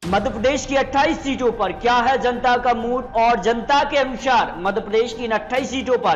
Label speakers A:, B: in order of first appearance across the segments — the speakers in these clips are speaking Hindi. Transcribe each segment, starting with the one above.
A: मध्य प्रदेश की 28 सीटों पर क्या है जनता का मूड और जनता के अनुसार मध्य प्रदेश की इन 28 सीटों पर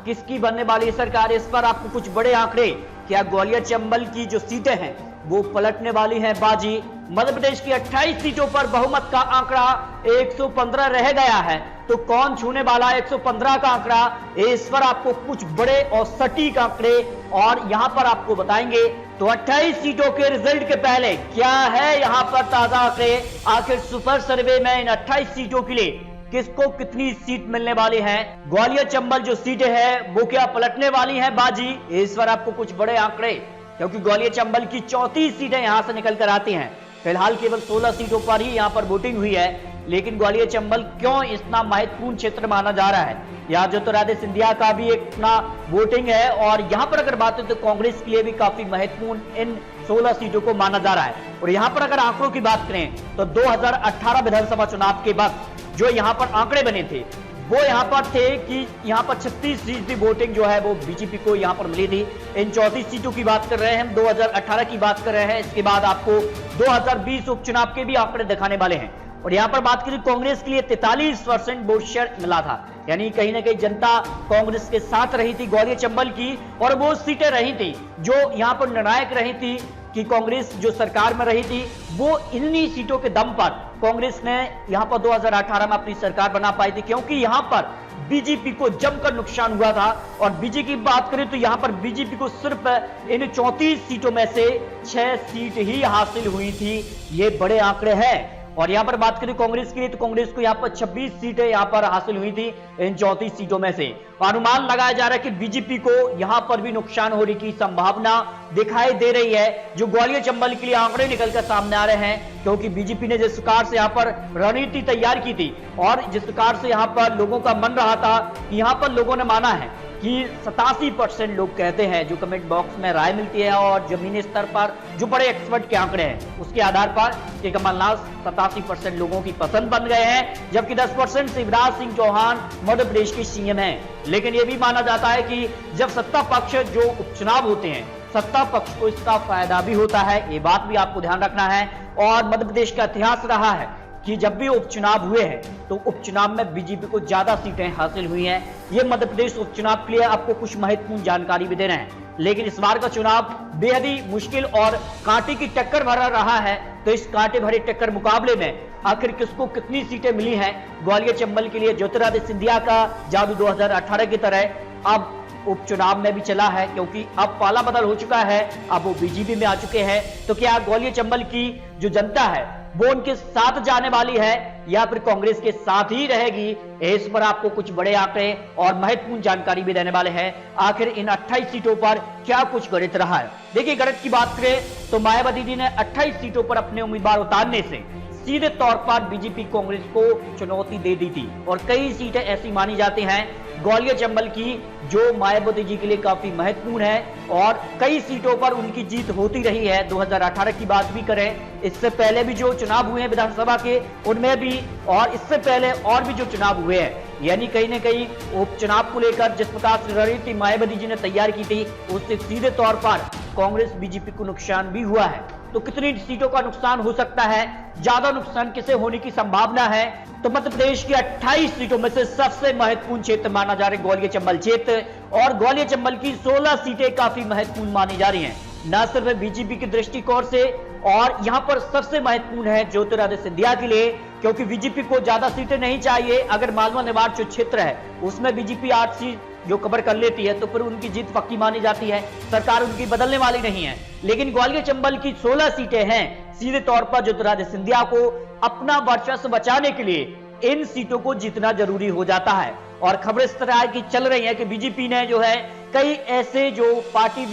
A: किसकी बनने वाली सरकार, इस पर आपको कुछ बड़े आंकड़े। क्या ग्वालियर चंबल की जो सीटें हैं वो पलटने वाली हैं बाजी? मध्य प्रदेश की 28 सीटों पर बहुमत का आंकड़ा 115 रह गया है, तो कौन छूने वाला 115 का आंकड़ा, इस पर आपको कुछ बड़े और सटीक आंकड़े और यहां पर आपको बताएंगे। तो 28 सीटों के रिजल्ट के पहले क्या है यहां पर ताजा आंकड़े, आखिर सुपर सर्वे में इन 28 सीटों के लिए किसको कितनी सीट मिलने वाली है, ग्वालियर चंबल जो सीटें हैं वो क्या पलटने वाली हैं बाजी, इस पर आपको कुछ बड़े आंकड़े। क्योंकि ग्वालियर चंबल की 34 सीटें यहां से निकल कर आती हैं, फिलहाल केवल 16 सीटों पर ही यहां पर वोटिंग हुई है, लेकिन ग्वालियर चंबल क्यों इतना महत्वपूर्ण क्षेत्र माना जा रहा है, यहाँ ज्योतिरादित्य सिंधिया का भी एक अपना वोटिंग है और यहाँ पर अगर बात हो तो कांग्रेस के लिए भी काफी महत्वपूर्ण इन 16 सीटों को माना जा रहा है। और यहाँ पर अगर आंकड़ों की बात करें तो 2018 विधानसभा चुनाव के वक्त जो यहाँ पर आंकड़े बने थे वो यहाँ पर थे कि यहाँ पर 36% वोटिंग जो है वो बीजेपी को यहाँ पर मिली थी। इन 34 सीटों की बात कर रहे हैं हम, 2018 की बात कर रहे हैं, इसके बाद आपको 2020 उपचुनाव के भी आंकड़े दिखाने वाले हैं। और यहाँ पर बात करें कांग्रेस के लिए 43% वोट शेयर मिला था, यानी कहीं ना कहीं जनता कांग्रेस के साथ रही थी ग्वालियर चंबल की, और वो सीटें रही थी जो यहाँ पर निर्णायक रही थी कि कांग्रेस जो सरकार में रही थी वो इन्हीं सीटों के दम पर कांग्रेस ने यहाँ पर 2018 में अपनी सरकार बना पाई थी, क्योंकि यहाँ पर बीजेपी को जमकर नुकसान हुआ था। और बीजेपी की बात करें तो यहाँ पर बीजेपी को सिर्फ इन 34 सीटों में से 6 सीट ही हासिल हुई थी, ये बड़े आंकड़े हैं। और यहां पर बात करें कांग्रेस की तो कांग्रेस को यहां पर 26 सीटें यहां पर हासिल हुई थी इन 34 सीटों में से। अनुमान लगाया जा रहा है कि बीजेपी को यहां पर भी नुकसान होने की संभावना दिखाई दे रही है, जो ग्वालियर चंबल के लिए आंकड़े निकलकर सामने आ रहे हैं, क्योंकि बीजेपी ने जिस प्रकार से यहां पर रणनीति तैयार की थी और जिस प्रकार से यहां पर लोगों का मन रहा था, यहां पर लोगों ने माना है कि 87% लोग कहते हैं, जो कमेंट बॉक्स में राय मिलती है और जमीनी स्तर पर जो बड़े एक्सपर्ट के आंकड़े हैं उसके आधार पर कि कमलनाथ 87% लोगों की पसंद बन गए हैं, जबकि 10% शिवराज सिंह चौहान मध्य प्रदेश के सीएम हैं। लेकिन यह भी माना जाता है कि जब सत्ता पक्ष जो उपचुनाव होते हैं, सत्ता पक्ष को इसका फायदा भी होता है, ये बात भी आपको ध्यान रखना है। और मध्य प्रदेश का इतिहास रहा है कि जब भी उपचुनाव हुए हैं तो उपचुनाव में बीजेपी को ज्यादा सीटें हासिल हुई हैं। ये मध्य प्रदेश उपचुनाव के लिए आपको कुछ महत्वपूर्ण जानकारी भी दे रहे हैं, लेकिन इस बार का चुनाव बेहद ही मुश्किल और कांटे की टक्कर भरा रहा है। तो इस कांटे भरे टक्कर मुकाबले में आखिर किसको कितनी सीटें मिली हैं, ग्वालियर चंबल के लिए ज्योतिरादित्य सिंधिया का जादू 2018 की तरह अब उपचुनाव में भी चला है, क्योंकि अब पाला बदल हो चुका है, अब वो बीजेपी में आ चुके हैं। तो क्या ग्वालियर चंबल की जो जनता है वो उनके साथ जाने वाली है या फिर कांग्रेस के साथ ही रहेगी, इस पर आपको कुछ बड़े आंकड़े और महत्वपूर्ण जानकारी भी देने वाले हैं। आखिर इन 28 सीटों पर क्या कुछ गणित रहा है। देखिए, गणित की बात करें तो मायावती जी ने 28 सीटों पर अपने उम्मीदवार उतारने से सीधे तौर पर बीजेपी कांग्रेस को चुनौती दे दी थी, और कई सीटें ऐसी मानी जाती हैं ग्वालियर चंबल की जो मायावती जी के लिए काफी महत्वपूर्ण है, और कई सीटों पर उनकी जीत होती रही है। 2018 की बात भी करें, इससे पहले भी जो चुनाव हुए हैं विधानसभा के उनमें भी, और इससे पहले और भी जो चुनाव हुए हैं, यानी कहीं ना कहीं उपचुनाव को लेकर जिस प्रकार से रणनीति मायावती जी ने तैयार की थी उससे सीधे तौर पर कांग्रेस बीजेपी को नुकसान भी हुआ है। तो कितनी सीटों का नुकसान हो सकता है, ज्यादा नुकसान किसे होने की संभावना है, तो मध्य प्रदेश की 28 सीटों में से सबसे महत्वपूर्ण क्षेत्र माना जा रहा है ग्वालियर चंबल क्षेत्र, और ग्वालियर चंबल की 16 सीटें काफी महत्वपूर्ण मानी जा रही हैं, न सिर्फ बीजेपी के दृष्टिकोण से, और यहां पर सबसे महत्वपूर्ण है ज्योतिरादित्य सिंधिया के लिए, क्योंकि बीजेपी को ज्यादा सीटें नहीं चाहिए। अगर मालवा निवाड़ जो क्षेत्र है उसमें बीजेपी 8 सीट जो कवर कर लेती है तो फिर उनकी जीत पक्की मानी जाती है, सरकार उनकी बदलने वाली नहीं है। लेकिन ग्वालियर चंबल की 16 सीटें हैं, सीधे तौर पर ज्योतिरादित्य सिंधिया को अपना वर्चस्व बचाने के लिए इन सीटों को जीतना जरूरी हो जाता है। और खबरें इस तरह की चल रही है कि बीजेपी ने जो है कई ऐसे जो पार्टी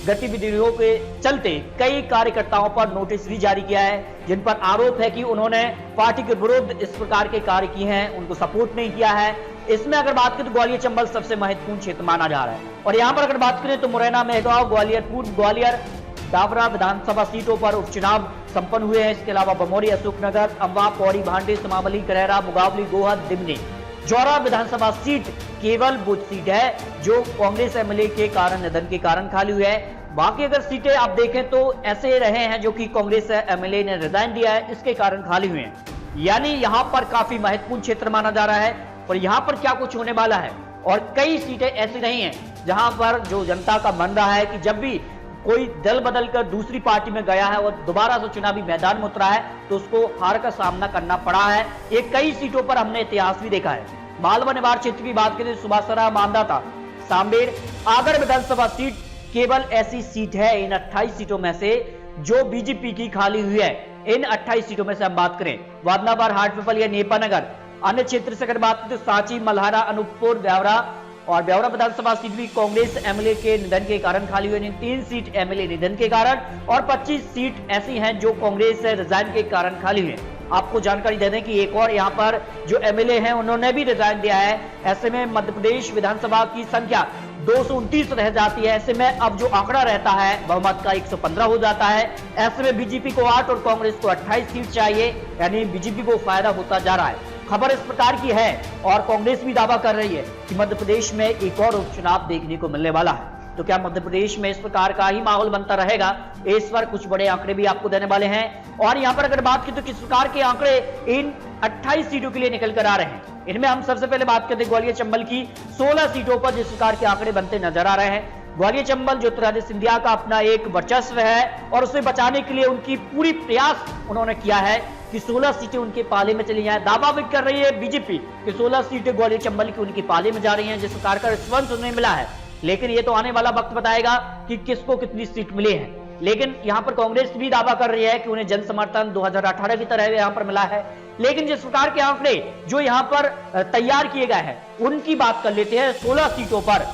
A: गतिविधियों के चलते कई कार्यकर्ताओं पर नोटिस भी जारी किया है, जिन पर आरोप है कि उन्होंने पार्टी के विरुद्ध इस प्रकार के कार्य किए हैं, उनको सपोर्ट नहीं किया है। इसमें अगर बात करें तो ग्वालियर चंबल सबसे महत्वपूर्ण क्षेत्र माना जा रहा है। और यहां पर अगर बात करें तो मुरैना, मेहगांव, ग्वालियर पूर्व, ग्वालियर, डाबरा विधानसभा सीटों पर उपचुनाव संपन्न हुए हैं। इसके अलावा बमोरी, अशोकनगर, अम्बा, पौड़ी, भांडे, समावली, करैरा, मुगावली, गोहा, दिमनी, जौरा विधानसभा सीट केवल बुध सीट है जो कांग्रेस एमएलए के कारण निधन के कारण खाली हुई है। बाकी अगर सीटें आप देखें तो ऐसे रहे हैं जो कि कांग्रेस एमएलए ने रिजाइन दिया है, इसके कारण खाली हुए हैं। यानी यहां पर काफी महत्वपूर्ण क्षेत्र माना जा रहा है और यहां पर क्या कुछ होने वाला है। और कई सीटें ऐसी नहीं है जहां पर जो जनता का मन रहा है कि जब भी कोई दल बदल कर दूसरी पार्टी में गया है और दोबारा से चुनावी मैदान में उतरा है तो उसको हार का सामना करना पड़ा है। ये कई सीटों पर हमने इतिहास भी देखा है। मालवा निवाड़ क्षेत्र की बात करें, सुभाषरा मांधाता, सांबेर, आगड़ विधानसभा सीट केवल ऐसी सीट है इन 28 सीटों में से जो बीजेपी की खाली हुई है। इन 28 सीटों में से हम बात करें वादनाबार, हाटपिपल या नेपानगर। अन्य क्षेत्र से अगर बात करें तो सांची, मल्हारा, अनूपपुर, ब्यावरा और ब्यावरा विधानसभा सीट भी कांग्रेस एमएलए के निधन के कारण खाली हुई। 3 सीट एमएलए निधन के कारण और 25 सीट ऐसी हैं जो कांग्रेस रिजाइन के कारण खाली हुई। आपको जानकारी दे दें कि एक और यहां पर जो एमएलए हैं उन्होंने भी रिजाइन दिया है। ऐसे में मध्य प्रदेश विधानसभा की संख्या 229 रह जाती है। ऐसे में अब जो आंकड़ा रहता है बहुमत का 115 हो जाता है। ऐसे में बीजेपी को 8 और कांग्रेस को 28 सीट चाहिए, यानी बीजेपी को फायदा होता जा रहा है। खबर इस प्रकार की है और कांग्रेस भी दावा कर रही है कि मध्य प्रदेश में एक और उपचुनाव देखने को मिलने वाला है। तो क्या मध्य प्रदेश में इस प्रकार का ही माहौल बनता रहेगा? इस पर कुछ बड़े आंकड़े भी आपको देने वाले हैं। और यहां पर अगर बात की तो किस प्रकार के आंकड़े इन 28 सीटों के लिए निकल कर आ रहे हैं, इनमें हम सबसे पहले बात करते हैं ग्वालियर चंबल की 16 सीटों पर जिस प्रकार के आंकड़े बनते नजर आ रहे हैं। ग्वालियर चंबल ज्योतिरादित्य सिंधिया का अपना एक वर्चस्व है और उसे बचाने के लिए उनकी पूरी प्रयास उन्होंने किया है कि 16 सीटें उनके पाले में चली जाएं। दावा भी कर रही है बीजेपी कि 16 सीटें ग्वालियर चंबल की उनके पाले में जा रही हैं, जिस प्रकार का रिस्पॉन्स उन्हें मिला है। लेकिन ये तो आने वाला वक्त बताएगा कि किसको कितनी सीट मिली है। लेकिन यहां पर कांग्रेस भी दावा कर रही है कि उन्हें जन समर्थन 2018 की तरह यहां पर मिला है। लेकिन जिस प्रकार के आंकड़े जो यहां पर तैयार किए गए हैं उनकी बात कर लेते हैं। 16 सीटों पर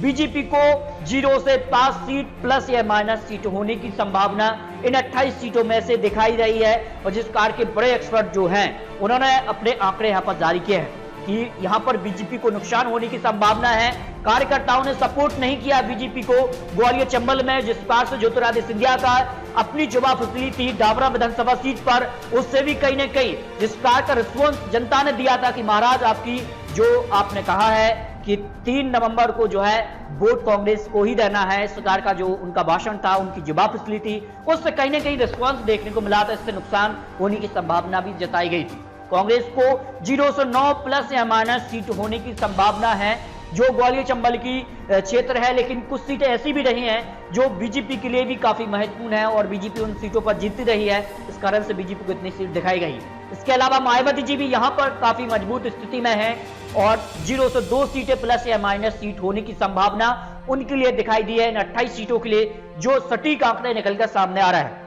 A: बीजेपी को 0 से 5 सीट प्लस या माइनस सीट होने की संभावना इन 28 सीटों में से दिखाई रही है। और जिस प्रकार के बड़े एक्सपर्ट जो हैं उन्होंने अपने आंकड़े यहां पर जारी किए हैं कि यहां पर बीजेपी को नुकसान होने की संभावना है। कार्यकर्ताओं ने सपोर्ट नहीं किया बीजेपी को ग्वालियर चंबल में। जिस प्रकार से ज्योतिरादित्य सिंधिया का अपनी जवाब फसली थी डाबरा विधानसभा सीट पर, उससे भी कहीं ना कहीं जिस प्रकार का रिस्पॉन्स जनता ने दिया था कि महाराज आपकी जो आपने कहा है कि 3 नवंबर को जो है वोट कांग्रेस को ही देना है, इस प्रकार का जो उनका भाषण था, उनकी जवाब फसली थी, उससे कहीं ना कहीं रिस्पॉन्स देखने को मिला था। इससे नुकसान होने की संभावना भी जताई गई थी। कांग्रेस को 0 से 9 प्लस या माइनस सीट होने की संभावना है जो ग्वालियर चंबल की क्षेत्र है। लेकिन कुछ सीटें ऐसी भी रही हैं जो बीजेपी के लिए भी काफी महत्वपूर्ण है और बीजेपी उन सीटों पर जीतती रही है। इस कारण से बीजेपी को इतनी सीट दिखाई गई। इसके अलावा मायावती जी भी यहां पर काफी मजबूत स्थिति में है और 0 से 2 सीटें प्लस या माइनस सीट होने की संभावना उनके लिए दिखाई दी है इन 28 सीटों के लिए, जो सटीक आंकड़े निकलकर सामने आ रहा है।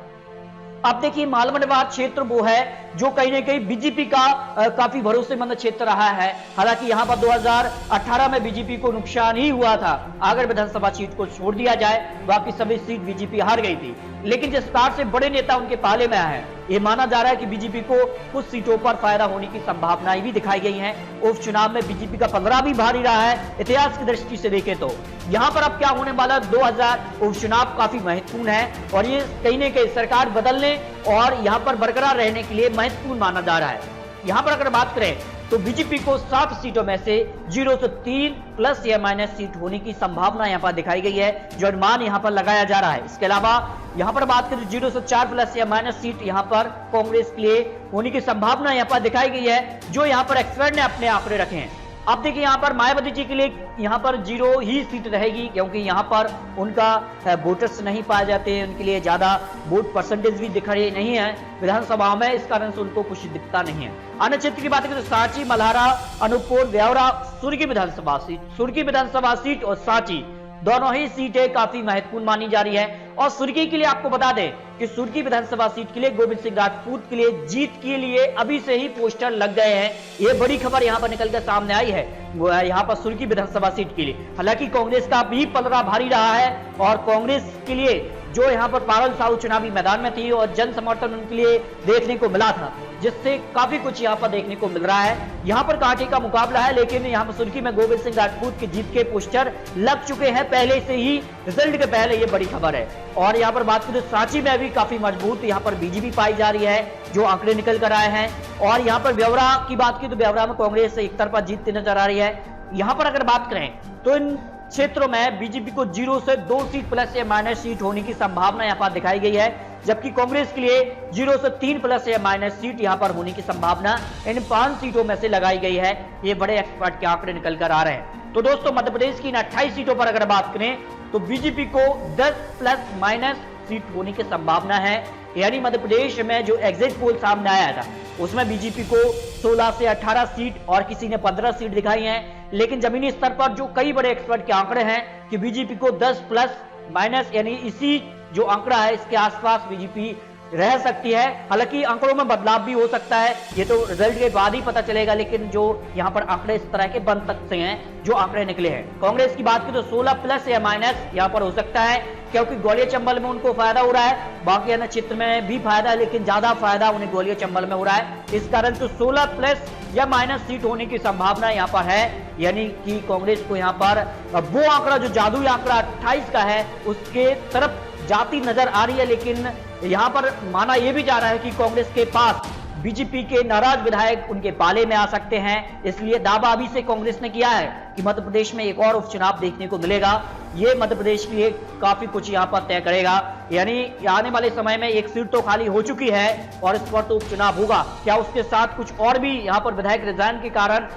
A: अब देखिए मालवा निवाड़ क्षेत्र वो है जो कहीं ना कहीं बीजेपी का काफी भरोसेमंद क्षेत्र रहा है। हालांकि यहां पर 2018 में बीजेपी को नुकसान ही हुआ था। अगर विधानसभा सीट को छोड़ दिया जाए बाकी सभी सीट बीजेपी हार गई थी। लेकिन जिस प्रकार से बड़े नेता उनके पाले में आए हैं, ये माना जा रहा है कि बीजेपी को कुछ सीटों पर फायदा होने की संभावनाएं भी दिखाई गई हैं। उपचुनाव में बीजेपी का पलड़ा भी भारी रहा है इतिहास की दृष्टि से देखें तो। यहां पर अब क्या होने वाला 2000 उपचुनाव काफी महत्वपूर्ण है और ये कहीं ना कहीं सरकार बदलने और यहां पर बरकरार रहने के लिए महत्वपूर्ण माना जा रहा है। यहां पर अगर बात करें तो बीजेपी को 7 सीटों में से 0 से 3 प्लस या माइनस सीट होने की संभावना यहां पर दिखाई गई है, जो अनुमान यहां पर लगाया जा रहा है। इसके अलावा यहां पर बात करें 0 से 4 प्लस या माइनस सीट यहां पर कांग्रेस के लिए होने की संभावना यहां पर दिखाई गई है, जो यहां पर एक्सपर्ट ने अपने आंकड़े रखे हैं। अब देखिए यहां पर मायावती जी के लिए यहां पर 0 ही सीट रहेगी, क्योंकि यहां पर उनका वोटर्स नहीं पाए जाते हैं, उनके लिए ज्यादा वोट परसेंटेज भी दिख रही नहीं है विधानसभा में, इस कारण से उनको कुछ दिखता नहीं है। अन्य क्षेत्र की बात करें तो सांची, मल्हारा, अनूपपुर, ब्यावरा, सुर्गी विधानसभा सीट और सांची दोनों ही सीटें काफी महत्वपूर्ण मानी जा रही है। और सुर्गी के लिए आपको बता दें कि सुर्गी विधानसभा सीट के लिए गोविंद सिंह राजपूत के लिए जीत के लिए अभी से ही पोस्टर लग गए हैं। ये बड़ी खबर यहां पर निकलकर सामने आई है यहां पर सुर्गी विधानसभा सीट के लिए। हालांकि कांग्रेस का भी पलड़ा भारी रहा है और कांग्रेस के लिए जो यहां पर पारुल साहू चुनावी मैदान में थी और जन समर्थन उनके लिए देखने को मिला था, जिससे काफी कुछ यहां पर देखने को मिल रहा है। यहां पर कांटे का मुकाबला है, लेकिन यहां पर सुर्गी में गोविंद सिंह राजपूत की जीत के पोस्टर लग चुके हैं पहले से ही, रिजल्ट के पहले। ये बड़ी खबर है। और यहां पर बात करें सांची में भी काफी मजबूत यहां पर बीजेपी पाई जा रही है, जो आंकड़े निकल कर आए हैं। और यहां पर ब्यावरा की बात की तो ब्यावरा में कांग्रेस से एक तरफा जीतती नजर आ रही है। यहां पर अगर बात करें तो इन क्षेत्रों में बीजेपी को 0 से 2 सीट प्लस या माइनस सीट होने की संभावना यहां पर दिखाई गई है, जबकि कांग्रेस के लिए 0 से 3 प्लस या माइनस सीट यहां पर होने की संभावना इन 5 सीटों में से लगाई गई है। ये बड़े एक्सपर्ट के आंकड़े निकल कर आ रहे हैं। तो दोस्तों, मध्य प्रदेश की इन 28 सीटों पर अगर बात करें तो बीजेपी को 10 प्लस माइनस सीट होने की संभावना है। यानी मध्य प्रदेश में जो एग्जिट पोल सामने आया था उसमें बीजेपी को 16 से 18 सीट और किसी ने 15 सीट दिखाई हैं, लेकिन जमीनी स्तर पर जो कई बड़े एक्सपर्ट के आंकड़े हैं कि बीजेपी को 10 प्लस माइनस यानी इसी जो आंकड़ा है इसके आसपास बीजेपी रह सकती है। हालांकि आंकड़ों में बदलाव भी हो सकता है, ये तो रिजल्ट के बाद ही पता चलेगा, लेकिन जो यहां पर आंकड़े इस तरह के बन सकते हैं जो आंकड़े निकले हैं। कांग्रेस की बात की तो 16 प्लस या माइनस यहां पर हो सकता है, क्योंकि ग्वालियर चंबल में उनको फायदा हो रहा है, बाकी अन्य क्षेत्र में भी फायदा है, लेकिन ज्यादा फायदा उन्हें ग्वालियर चंबल में हो रहा है। इस कारण से 16 प्लस या माइनस सीट होने की संभावना यहां पर है। यानी कि कांग्रेस को यहां पर वो आंकड़ा जो जादुई आंकड़ा 28 का है उसके तरफ जाती नजर आ रही है, लेकिन यहां पर माना यह भी जा रहा है कि कांग्रेस के पास बीजेपी के नाराज विधायक उनके पाले में आ सकते हैं। इसलिए दावा अभी से कांग्रेस ने किया है कि मध्य प्रदेश में एक और उपचुनाव देखने को मिलेगा। ये मध्य प्रदेश के लिए काफी कुछ यहां पर तय करेगा। यानी आने वाले समय में एक सीट तो खाली हो चुकी है और इस पर तो उपचुनाव होगा। क्या उसके साथ कुछ और भी यहां पर विधायक रिजाइन के कारण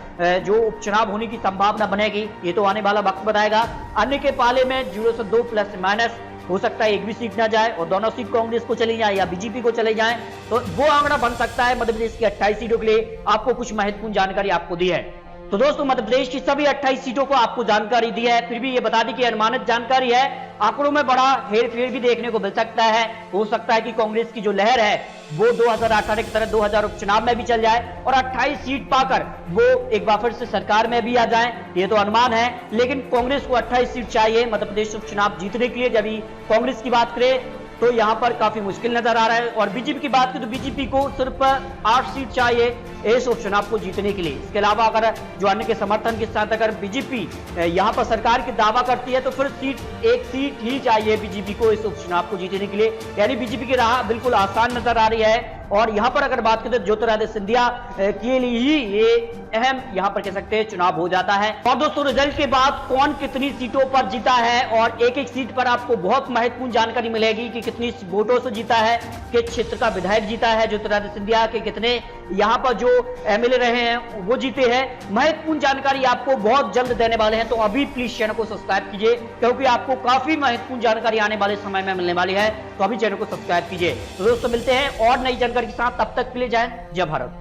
A: जो उपचुनाव होने की संभावना बनेगी, ये तो आने वाला वक्त बताएगा। अन्य के पाले में 0 से 2 प्लस माइनस हो सकता है एक भी सीट ना जाए और दोनों सीट कांग्रेस को चली जाए या बीजेपी को चले जाए, तो वो आंकड़ा बन सकता है। मध्य प्रदेश की 28 सीटों के लिए आपको कुछ महत्वपूर्ण जानकारी आपको दी है। तो दोस्तों, मध्य प्रदेश की सभी 28 सीटों को आपको जानकारी दी है, फिर भी ये बता दी कि अनुमानित जानकारी है, आंकड़ों में बड़ा हेरफेर भी देखने को मिल सकता है। हो सकता है कि कांग्रेस की जो लहर है वो 2018 की तरह 2000 उपचुनाव में भी चल जाए और 28 सीट पाकर वो एक बार फिर से सरकार में भी आ जाए, ये तो अनुमान है। लेकिन कांग्रेस को 28 सीट चाहिए मध्य प्रदेश उपचुनाव जीतने के लिए। जब कांग्रेस की बात करें तो यहां पर काफी मुश्किल नजर आ रहा है। और बीजेपी की बात करें तो बीजेपी को सिर्फ 8 सीट चाहिए इस उपचुनाव को जीतने के लिए। इसके अलावा अगर जो अन्य के समर्थन के साथ अगर बीजेपी यहां पर सरकार की दावा करती है तो फिर एक सीट ही चाहिए बीजेपी को इस उपचुनाव को जीतने के लिए। यानी बीजेपी की राह बिल्कुल आसान नजर आ रही है। और यहां पर अगर बात करें तो ज्योतिरादित्य सिंधिया के लिए ही ये अहम यहां पर कह सकते हैं चुनाव हो जाता है। और दोस्तों, रिजल्ट के बाद कौन कितनी सीटों पर जीता है और एक एक सीट पर आपको बहुत महत्वपूर्ण जानकारी मिलेगी कि कितनी वोटों से जीता है, किस क्षेत्र का विधायक जीता है ज्योतिरादित्य सिंधिया के, कितने यहां पर जो एमएलए रहे हैं वो जीते हैं। महत्वपूर्ण जानकारी आपको बहुत जल्द देने वाले हैं, तो अभी प्लीज चैनल को सब्सक्राइब कीजिए, क्योंकि आपको काफी महत्वपूर्ण जानकारी आने वाले समय में मिलने वाली है। तो अभी चैनल को सब्सक्राइब कीजिए। तो दोस्तों, मिलते हैं और नई जानकारी के साथ, तब तक के लिए जय हिंद, जय भारत।